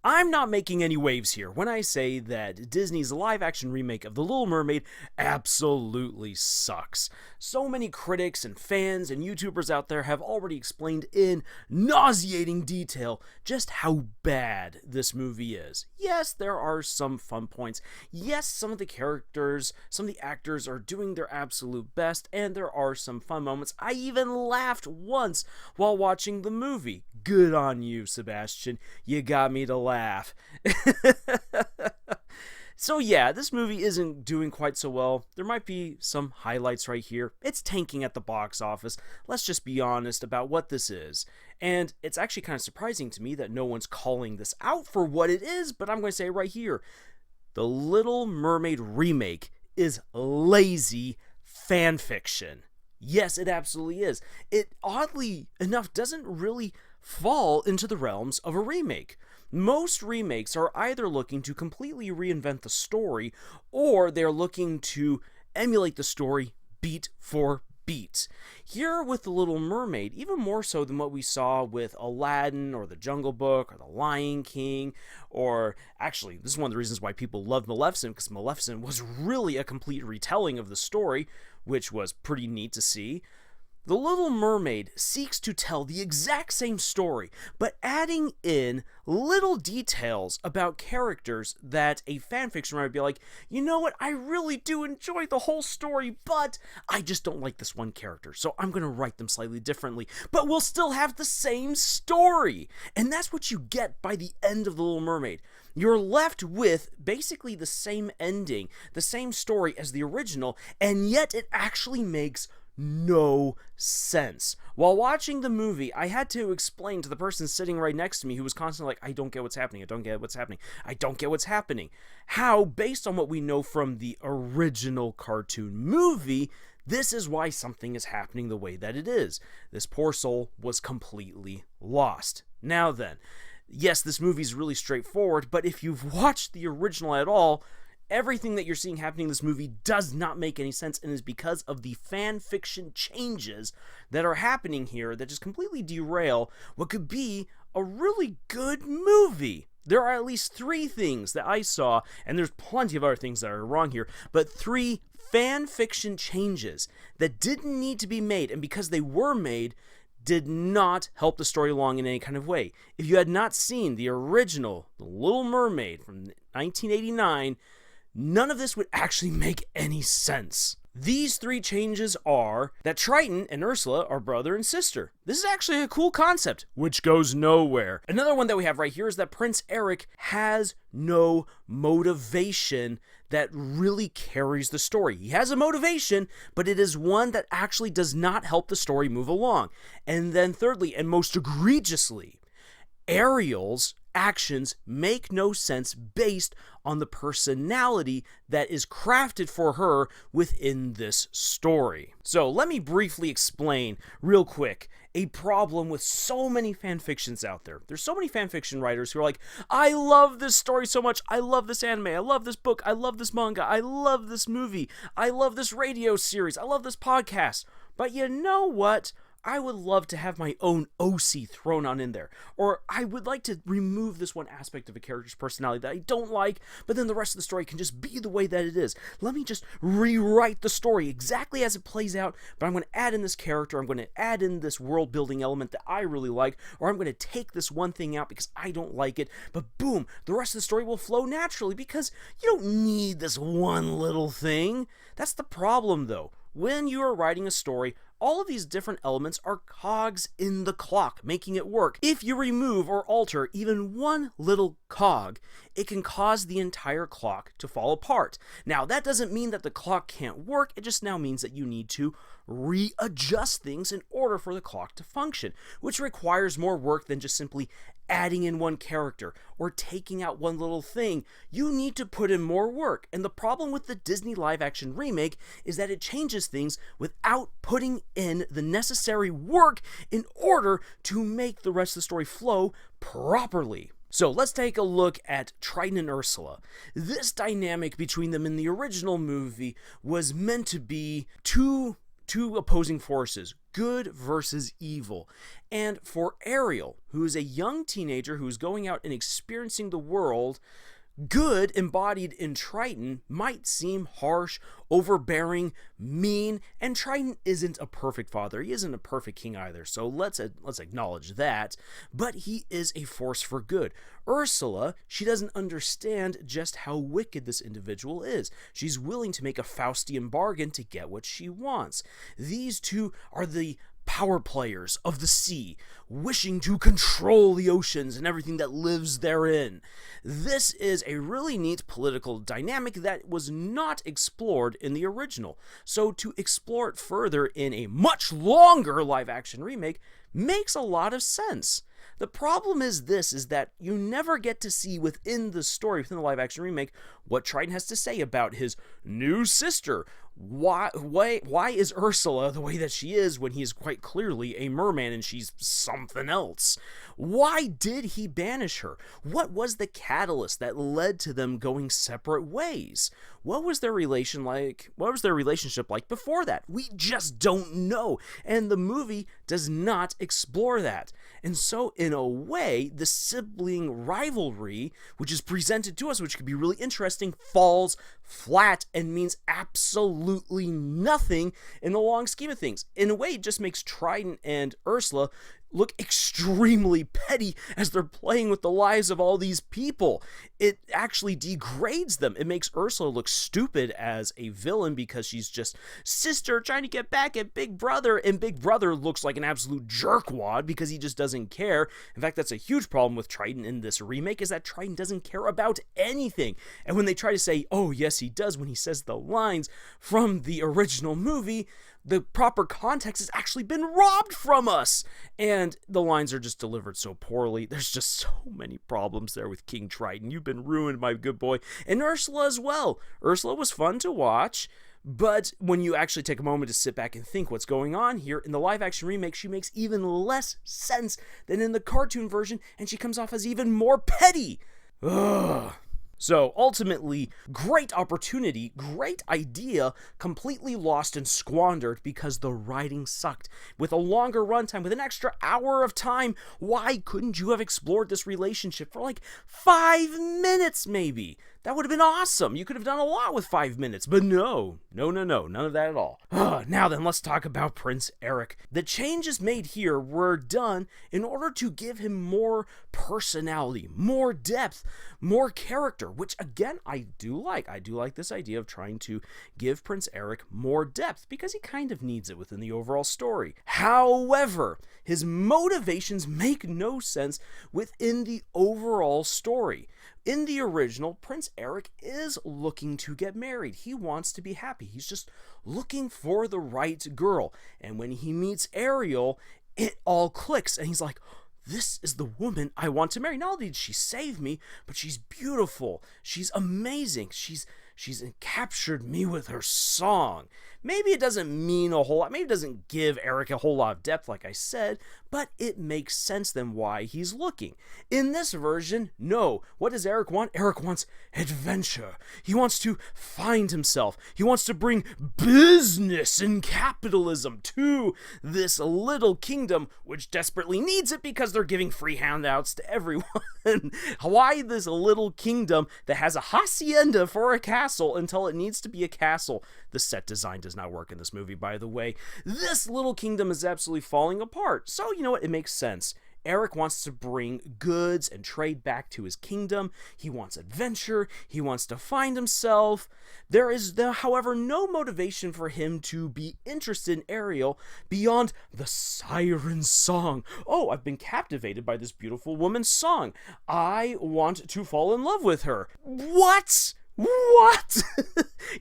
I'm not making any waves here when I say that Disney's live-action remake of The Little Mermaid absolutely sucks. So many critics and fans and YouTubers out there have already explained in nauseating detail just how bad this movie is. Yes, there are some fun points. Yes, some of the characters, some of the actors are doing their absolute best, and there are some fun moments. I even laughed once while watching the movie. Good on you, Sebastian. You got me to laugh. So yeah, this movie isn't doing quite so well. There might be some highlights right here. It's tanking at the box office. Let's just be honest about what this is. And it's actually kind of surprising to me that no one's calling this out for what it is, but I'm going to say it right here. The Little Mermaid remake is lazy fanfiction. Yes, it absolutely is. It, oddly enough, doesn't really fall into the realms of a remake. Most remakes are either looking to completely reinvent the story, or they're looking to emulate the story beat for beat. Here with The Little Mermaid, even more so than what we saw with Aladdin or The Jungle Book or The Lion King, or actually, this is one of the reasons why people love Maleficent, because Maleficent was really a complete retelling of the story, which was pretty neat to see. The Little Mermaid seeks to tell the exact same story, but adding in little details about characters that a fanfiction writer would be like, you know what, I really do enjoy the whole story, but I just don't like this one character, so I'm going to write them slightly differently, but we'll still have the same story. And that's what you get by the end of The Little Mermaid. You're left with basically the same ending, the same story as the original, and yet it actually makes no sense. While watching the movie, I had to explain to the person sitting right next to me who was constantly like, I don't get what's happening, I don't get what's happening, I don't get what's happening. How, based on what we know from the original cartoon movie, this is why something is happening the way that it is. This poor soul was completely lost. Now then, yes, this movie's really straightforward, but if you've watched the original at all, everything that you're seeing happening in this movie does not make any sense, and is because of the fan fiction changes that are happening here that just completely derail what could be a really good movie. There are at least 3 things that I saw, and there's plenty of other things that are wrong here, but 3 fan fiction changes that didn't need to be made, and because they were made, did not help the story along in any kind of way. If you had not seen the original The Little Mermaid from 1989, none of this would actually make any sense. These 3 changes are that Triton and Ursula are brother and sister. This is actually a cool concept, which goes nowhere. Another one that we have right here is that Prince Eric has no motivation that really carries the story. He has a motivation, but it is one that actually does not help the story move along. And then thirdly, and most egregiously, Ariel's actions make no sense based on the personality that is crafted for her within this story. So let me briefly explain real quick a problem with so many fanfictions out there. There's so many fanfiction writers who are like, I love this story so much, I love this anime, I love this book, I love this manga, I love this movie, I love this radio series, I love this podcast, but you know what? I would love to have my own OC thrown on in there. Or I would like to remove this one aspect of a character's personality that I don't like, but then the rest of the story can just be the way that it is. Let me just rewrite the story exactly as it plays out, but I'm going to add in this character, I'm going to add in this world building element that I really like, or I'm going to take this one thing out because I don't like it, but boom, the rest of the story will flow naturally because you don't need this one little thing. That's the problem though. When you are writing a story, all of these different elements are cogs in the clock, making it work. If you remove or alter even one little cog, it can cause the entire clock to fall apart. Now, that doesn't mean that the clock can't work, it just now means that you need to readjust things in order for the clock to function, which requires more work than just simply adding in one character or taking out one little thing. You need to put in more work, and the problem with the Disney live-action remake is that it changes things without putting in the necessary work in order to make the rest of the story flow properly. So let's take a look at Triton and Ursula. This dynamic between them in the original movie was meant to be 2 two opposing forces, good versus evil. And for Ariel, who is a young teenager who's going out and experiencing the world, good, embodied in Triton, might seem harsh, overbearing, mean, and Triton isn't a perfect father. He isn't a perfect king either, so let's acknowledge that, but he is a force for good. Ursula, she doesn't understand just how wicked this individual is. She's willing to make a Faustian bargain to get what she wants. These two are the power players of the sea, wishing to control the oceans and everything that lives therein. This is a really neat political dynamic that was not explored in the original. So to explore it further in a much longer live-action remake makes a lot of sense. The problem is that you never get to see within the story, within the live-action remake, what Triton has to say about his new sister. Why is Ursula the way that she is when he is quite clearly a merman and she's something else? Why did he banish her? What was the catalyst that led to them going separate ways? What was their relationship like before that? We just don't know, and the movie does not explore that. And so, in a way, the sibling rivalry, which is presented to us, which could be really interesting, falls flat and means absolutely nothing in the long scheme of things. In a way, it just makes Triton and Ursula look extremely petty as they're playing with the lives of all these people. It actually degrades them. It makes Ursula look stupid as a villain because she's just sister trying to get back at Big Brother, and Big Brother looks like an absolute jerkwad because he just doesn't care. In fact, that's a huge problem with Triton in this remake, is that Triton doesn't care about anything. And when they try to say, oh yes he does, when he says the lines from the original movie, the proper context has actually been robbed from us, and the lines are just delivered so poorly. There's just so many problems there with King Triton. You've been ruined, my good boy. And Ursula as well. Ursula was fun to watch, but when you actually take a moment to sit back and think what's going on here, in the live-action remake, she makes even less sense than in the cartoon version, and she comes off as even more petty. Ugh. So, ultimately, great opportunity, great idea, completely lost and squandered because the writing sucked. With a longer runtime, with an extra hour of time, why couldn't you have explored this relationship for like 5 minutes, maybe? That would have been awesome. You could have done a lot with 5 minutes, but no, none of that at all. Now then, let's talk about Prince Eric. The changes made here were done in order to give him more personality, more depth, more character, which again, I do like. I do like this idea of trying to give Prince Eric more depth because he kind of needs it within the overall story. However, his motivations make no sense within the overall story. In the original, Prince Eric is looking to get married. He wants to be happy. He's just looking for the right girl. And when he meets Ariel, it all clicks. And he's like, this is the woman I want to marry. Not only did she save me, but she's beautiful. She's amazing. She's captured me with her song. Maybe it doesn't mean a whole lot. Maybe it doesn't give Eric a whole lot of depth, like I said, but it makes sense then why he's looking. In this version, no. What does Eric want? Eric wants adventure. He wants to find himself. He wants to bring business and capitalism to this little kingdom, which desperately needs it because they're giving free handouts to everyone. Why this little kingdom that has a hacienda for a castle until it needs to be a castle? The set design does not work in this movie, by the way. This little kingdom is absolutely falling apart. So, you know what? It makes sense. Eric wants to bring goods and trade back to his kingdom. He wants adventure. He wants to find himself. There is, however, no motivation for him to be interested in Ariel beyond the siren song. Oh, I've been captivated by this beautiful woman's song. I want to fall in love with her. What? What?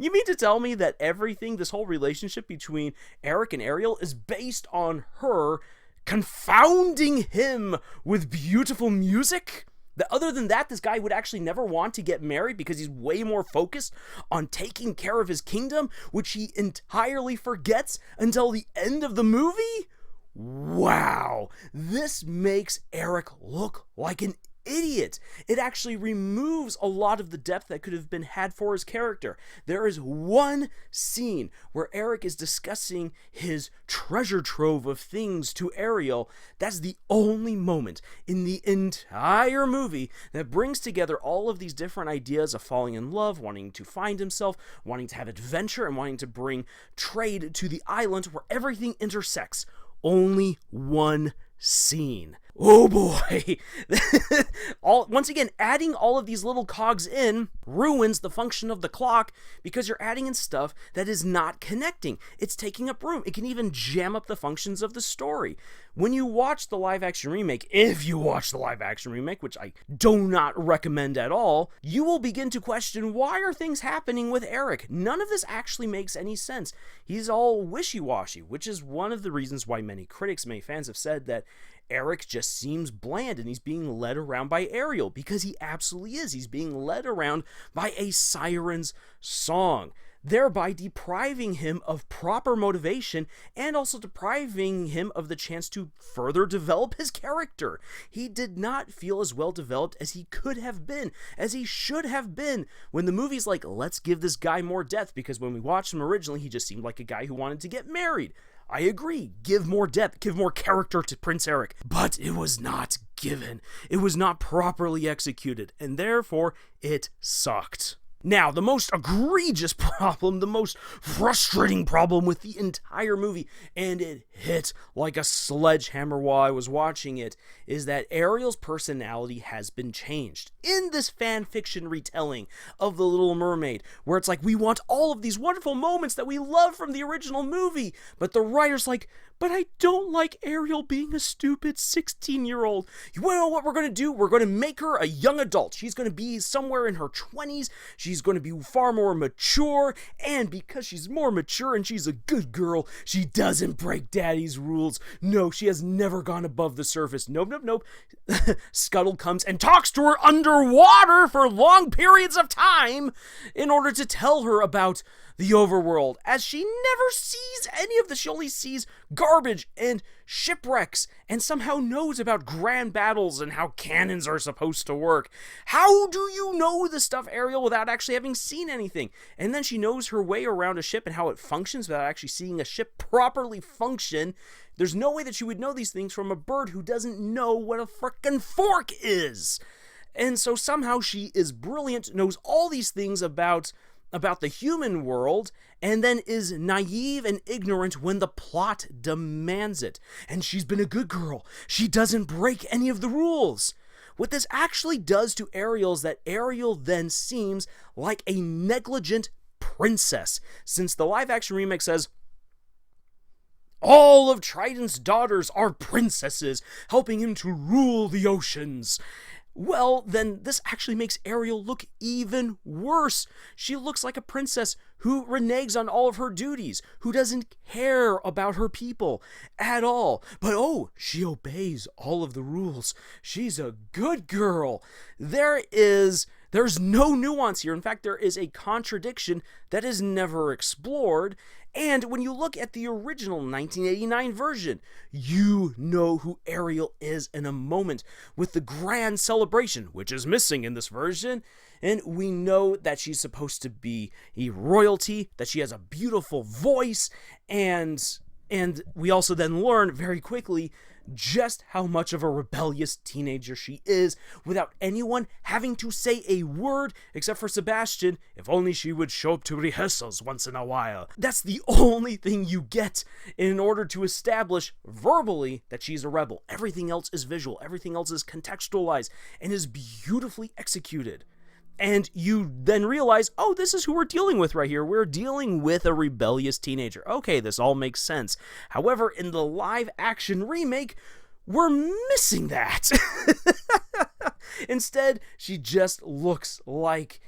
You mean to tell me that everything, this whole relationship between Eric and Ariel, is based on her confounding him with beautiful music? That other than that, this guy would actually never want to get married because he's way more focused on taking care of his kingdom, which he entirely forgets until the end of the movie? Wow, this makes Eric look like an idiot. It actually removes a lot of the depth that could have been had for his character. There is one scene where Eric is discussing his treasure trove of things to Ariel. That's the only moment in the entire movie that brings together all of these different ideas of falling in love, wanting to find himself, wanting to have adventure, and wanting to bring trade to the island where everything intersects. Only one scene. Oh boy. Once again, adding all of these little cogs in ruins the function of the clock because you're adding in stuff that is not connecting. It's taking up room. It can even jam up the functions of the story. When you watch the live-action remake, if you watch the live-action remake, which I do not recommend at all, you will begin to question, why are things happening with Eric? None of this actually makes any sense. He's all wishy-washy, which is one of the reasons why many critics, many fans have said that Eric just seems bland and he's being led around by Ariel, because he absolutely is. He's being led around by a siren's song, thereby depriving him of proper motivation and also depriving him of the chance to further develop his character. He did not feel as well developed as he could have been, as he should have been, when the movie's like, let's give this guy more depth, because when we watched him originally, he just seemed like a guy who wanted to get married. I agree, give more depth, give more character to Prince Eric, but it was not given. It was not properly executed, and therefore, it sucked. Now, the most egregious problem, the most frustrating problem with the entire movie, and it hit like a sledgehammer while I was watching it, is that Ariel's personality has been changed. In this fanfiction retelling of The Little Mermaid, where it's like, we want all of these wonderful moments that we love from the original movie, but the writer's like, but I don't like Ariel being a stupid 16-year-old. You know what we're going to do? We're going to make her a young adult. She's going to be somewhere in her 20s. She's going to be far more mature. And because she's more mature and she's a good girl, she doesn't break daddy's rules. No, she has never gone above the surface. Nope. Scuttle comes and talks to her underwater for long periods of time in order to tell her about the overworld, as she never sees any of this. She only sees garbage and shipwrecks, and somehow knows about grand battles and how cannons are supposed to work. How do you know this stuff, Ariel, without actually having seen anything? And then she knows her way around a ship and how it functions without actually seeing a ship properly function. There's no way that she would know these things from a bird who doesn't know what a frickin' fork is. And so somehow she is brilliant, knows all these things about the human world, and then is naive and ignorant when the plot demands it. And she's been a good girl. She doesn't break any of the rules. What this actually does to Ariel is that Ariel then seems like a negligent princess, since the live-action remake says, all of Triton's daughters are princesses, helping him to rule the oceans. Well, then this actually makes Ariel look even worse. She looks like a princess who reneges on all of her duties, who doesn't care about her people at all. But oh, she obeys all of the rules. She's a good girl. There's no nuance here. In fact, there is a contradiction that is never explored. And when you look at the original 1989 version, you know who Ariel is in a moment with the grand celebration, which is missing in this version. And we know that she's supposed to be a royalty, that she has a beautiful voice, and we also then learn very quickly just how much of a rebellious teenager she is, without anyone having to say a word except for Sebastian. If only she would show up to rehearsals once in a while. That's the only thing you get in order to establish verbally that she's a rebel. Everything else is visual, everything else is contextualized, and is beautifully executed. And you then realize, oh, this is who we're dealing with right here. We're dealing with a rebellious teenager. Okay, this all makes sense. However, in the live-action remake, we're missing that. Instead, she just looks like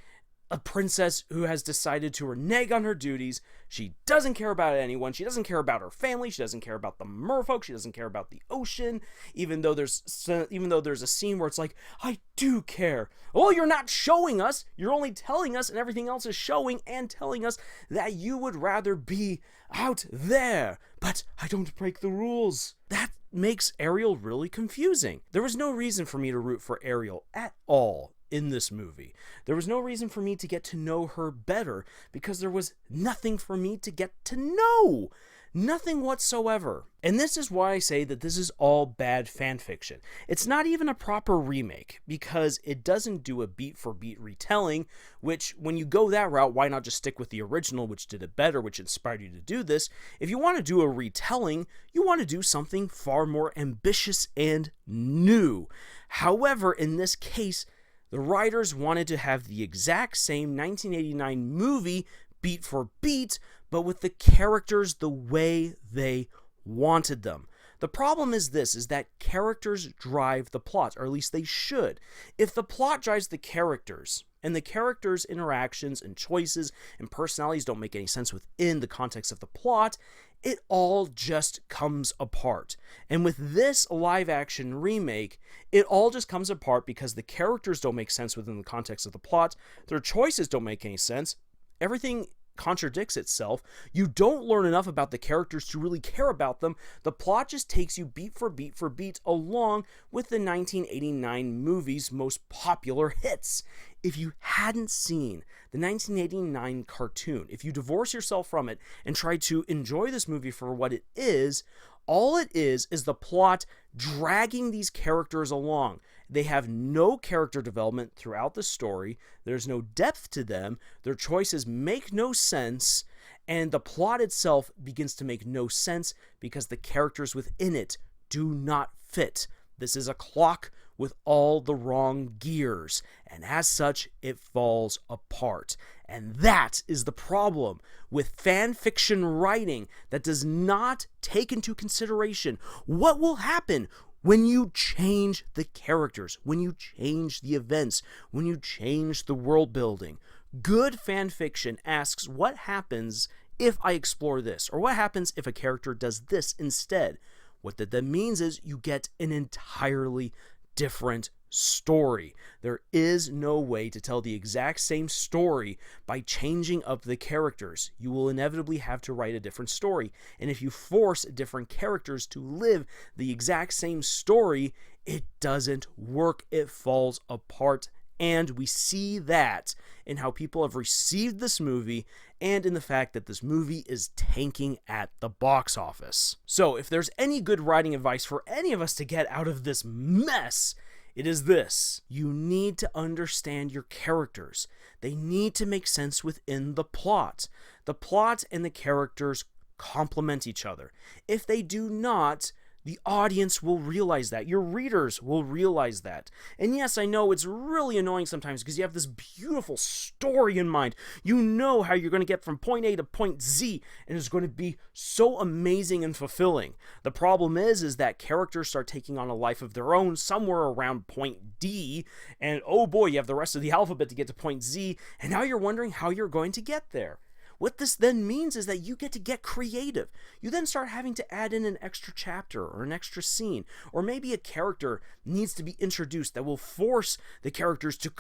a princess who has decided to renege on her duties. She doesn't care about anyone. She doesn't care about her family. She doesn't care about the merfolk. She doesn't care about the ocean. Even though there's a scene where it's like, I do care. Well, you're not showing us. You're only telling us, and everything else is showing and telling us that you would rather be out there. But I don't break the rules. That makes Ariel really confusing. There was no reason for me to root for Ariel at all in this movie. There was no reason for me to get to know her better because there was nothing for me to get to know. Nothing whatsoever. And this is why I say that this is all bad fanfiction. It's not even a proper remake because it doesn't do a beat-for-beat retelling, which when you go that route, why not just stick with the original, which did it better, which inspired you to do this? If you want to do a retelling, you want to do something far more ambitious and new. However, in this case, the writers wanted to have the exact same 1989 movie beat for beat, but with the characters the way they wanted them. The problem is this, is that characters drive the plot, or at least they should. If the plot drives the characters, and the characters' interactions and choices and personalities don't make any sense within the context of the plot, it all just comes apart. And with this live-action remake, it all just comes apart because the characters don't make sense within the context of the plot, their choices don't make any sense, everything contradicts itself. You don't learn enough about the characters to really care about them. The plot just takes you beat for beat for beat along with the 1989 movie's most popular hits. If you hadn't seen the 1989 cartoon, if you divorce yourself from it and try to enjoy this movie for what it is, all it is the plot dragging these characters along. They have no character development throughout the story. There's no depth to them. Their choices make no sense. And the plot itself begins to make no sense because the characters within it do not fit. This is a clock with all the wrong gears. And as such, it falls apart. And that is the problem with fan fiction writing that does not take into consideration what will happen when you change the characters, when you change the events, when you change the world building. Good fan fiction asks, what happens if I explore this? Or what happens if a character does this instead? What that then means is you get an entirely different story. There is no way to tell the exact same story by changing up the characters. You will inevitably have to write a different story. And if you force different characters to live the exact same story, it doesn't work. It falls apart. And we see that in how people have received this movie and in the fact that this movie is tanking at the box office. So if there's any good writing advice for any of us to get out of this mess, it is this. You need to understand your characters. They need to make sense within the plot. The plot and the characters complement each other. If they do not, the audience will realize that. Your readers will realize that. And yes, I know it's really annoying sometimes because you have this beautiful story in mind. You know how you're going to get from point A to point Z, and it's going to be so amazing and fulfilling. The problem is that characters start taking on a life of their own somewhere around point D, and oh boy, you have the rest of the alphabet to get to point Z, and now you're wondering how you're going to get there. What this then means is that you get to get creative. You then start having to add in an extra chapter or an extra scene, or maybe a character needs to be introduced that will force the characters to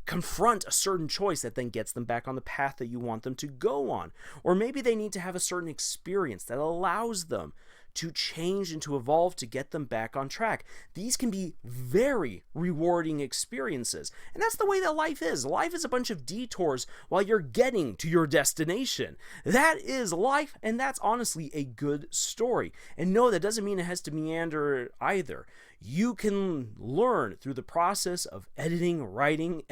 confront a certain choice that then gets them back on the path that you want them to go on. Or maybe they need to have a certain experience that allows them to change and to evolve to get them back on track. These can be very rewarding experiences. And that's the way that life is. Life is a bunch of detours while you're getting to your destination. That is life, and that's honestly a good story. And no, that doesn't mean it has to meander either. You can learn through the process of editing, writing,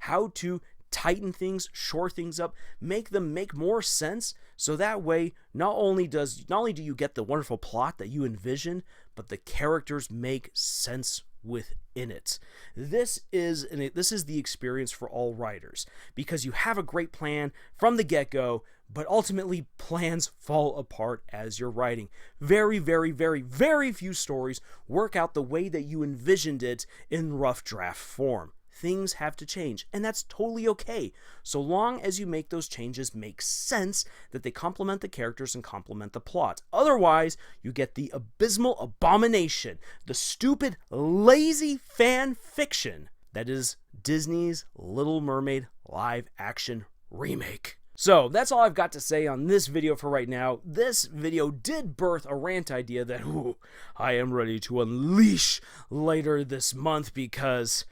how to tighten things, shore things up, make them make more sense, so that way not only do you get the wonderful plot that you envision, but the characters make sense within it. This is the experience for all writers, because you have a great plan from the get-go, but ultimately plans fall apart as you're writing. Very, very, very, very few stories work out the way that you envisioned it in rough draft form. Things have to change, and that's totally okay, so long as you make those changes make sense, that they complement the characters and complement the plot. Otherwise, you get the abysmal abomination, the stupid, lazy fan fiction that is Disney's Little Mermaid live-action remake. So that's all I've got to say on this video for right now. This video did birth a rant idea that I am ready to unleash later this month because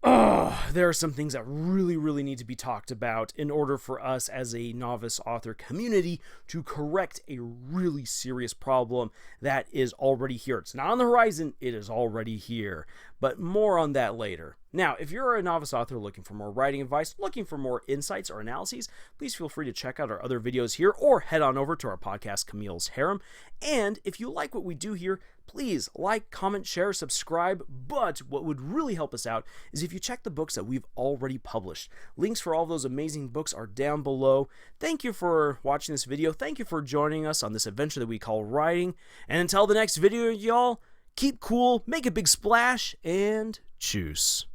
there are some things that really need to be talked about in order for us as a novice author community to correct a really serious problem that is already here. It's not on the horizon, it is already here. But more on that later. Now, if you're a novice author looking for more writing advice, looking for more insights or analyses, please feel free to check out our other videos here or head on over to our podcast, Camille's Harem. And if you like what we do here, please like, comment, share, subscribe. But what would really help us out is if you check the books that we've already published. Links for all those amazing books are down below. Thank you for watching this video. Thank you for joining us on this adventure that we call writing. And until the next video, y'all, keep cool, make a big splash, and tschüss.